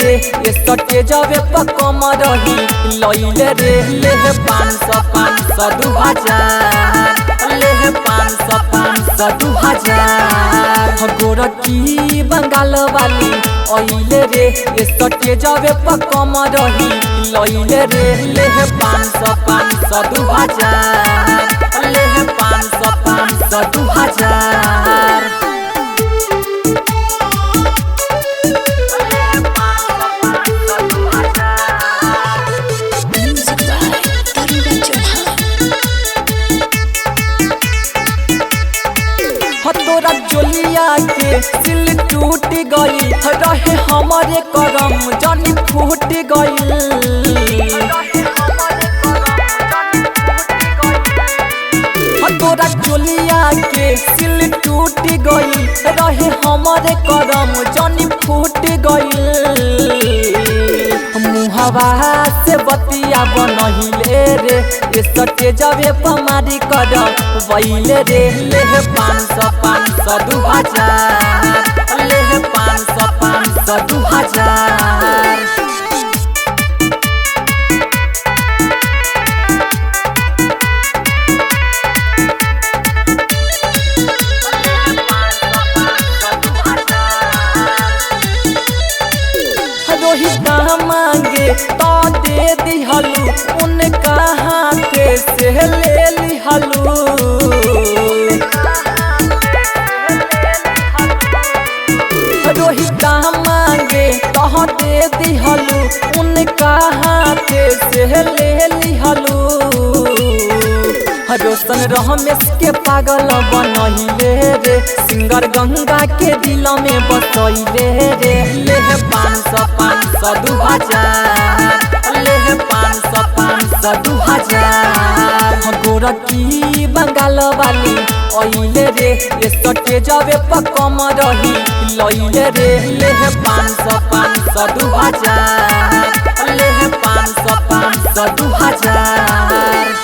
रे ये सटे जावे पकम रही लइले रे ले 500 500 2000 ले 500 500 2000 गोरकी बंगाल वाली ओइले रे ये सटे जावे पकम रही लइले रे ले 500 500 2000 ले 500 500 2000 तोरा जोलिया के सिल टूट गई रहे हमारे करम जानी फूट गई तोरा जोलिया के सिल टूट गई रहे हमारे करम जानी फूट गई मुहवा से बतिया बनहिले रे ये सटे जावे पमारी कर वैले रे ले 500 500 2000 ले 500 500 2000 रोहित मांगे तो दे दिहलू उनका हाथ से ले लिहलू रोहित मांगे तो दे दिहलू उनका हाथ से ले लिहलू रोशन रमेश के पागल बनहिले रे सिंगर गंगा के दिल में बसैले रे ले 500 500 2000 ले 500 500 2000 गोरकी बंगाल वाली ओइले रे ये सटे जावे पकम रही लइले रे ले 500 500 2000 ले 500 500 2000